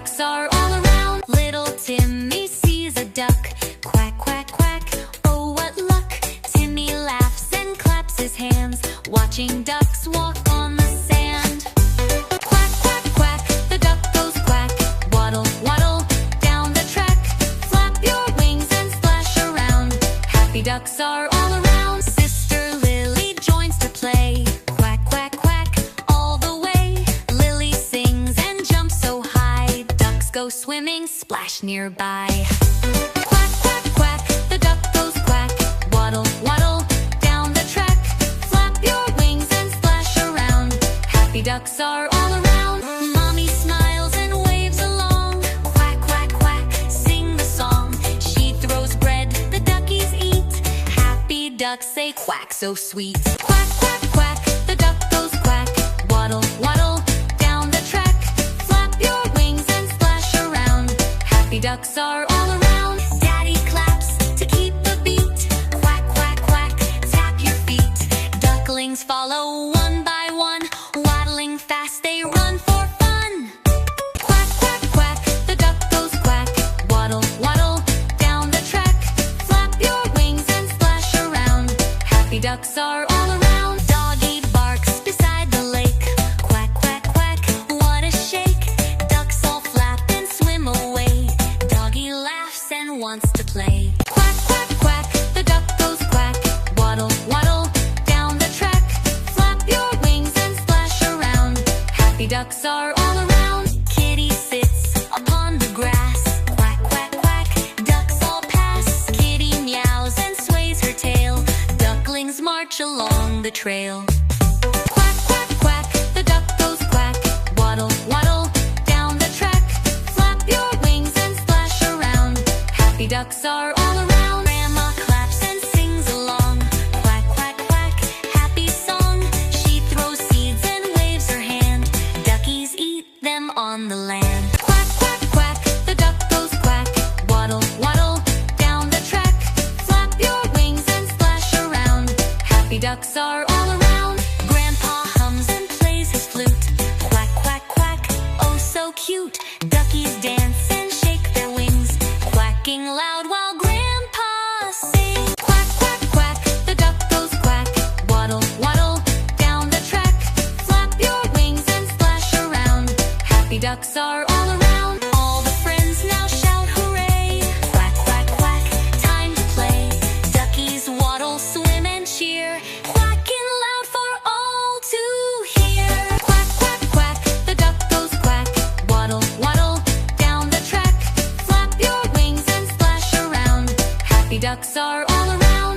ducks are all around. Little Timmy sees a duck. Quack, quack, quack, oh what luck. Timmy laughs and claps his hands, watching ducks walk on the sand. Quack, quack, quack, the duck goes quack. Waddle, waddle, down the track. Flap your wings and splash around. Happy ducks are all around. Sister Lily joins to play. Quack, quack, quack, all the way. Lily sings and jumps so high. Ducks go swimming, splash nearby. Quack, quack, quack, the duck goes quack. Waddle, waddle, down the track. Flap your wings and splash around. Happy ducks are all around. Mommy smiles and waves along. Quack, quack, quack, sing the song. She throws bread, the duckies eat. Happy ducks say quack so sweet. Quack, quack, quack, the duck goes quack. Waddle, waddle, down the track. Flap your wings and splash around. Happy ducks are all around. Daddy claps to keep the beat. Quack, quack, quack, tap your feet. Ducklings follow one by one. Waddling fast, they run for fun. Quack, quack, quack, the duck goes quack. Waddle, waddle, down the track. Flap your wings and splash around. Happy ducks are all around. Doggy barks beside the lake. Quack, quack, quack, what a shake. Ducks all flap and swim away. Doggy laughs and wants to play. Quack, quack, quack, the duck goes quack. Waddle, waddle, down the track. Flap your wings and splash around. Happy ducks are all around. Kitty sits upon the grass. Quack, quack, quack, ducks all pass. Kitty meows and sways her tail. Ducklings march along the trail. Quack, quack, quack, the duck goes quack. Waddle, waddle, down the track. Flap your wings and splash around. Happy ducks are all around. Grandma claps and sings along. Quack, quack, quack, happy song. She throws seeds and waves her hand. Duckies eat them on the land. Quack, quack, quack, the duck goes quack. Waddle, waddle, down the track. Flap your wings and splash around. Happy ducks are all around. Grandpa hums and plays his flute. Quack, quack, quack, oh so cute. Duckies dance and shake their wings, quacking loud while Grandpa sings. Quack, quack, quack, the duck goes quack. Waddle, waddle, down the track. Flap your wings and splash around. Happy ducks are all around. All the friends now shout hooray. Quack, quack, quack, time to play. Duckies waddle, swim and cheer, quacking loud for all to hear. Quack, quack, quack, the duck goes quack. Waddle, waddle, down the track. Flap your wings and splash around. Happy ducks are all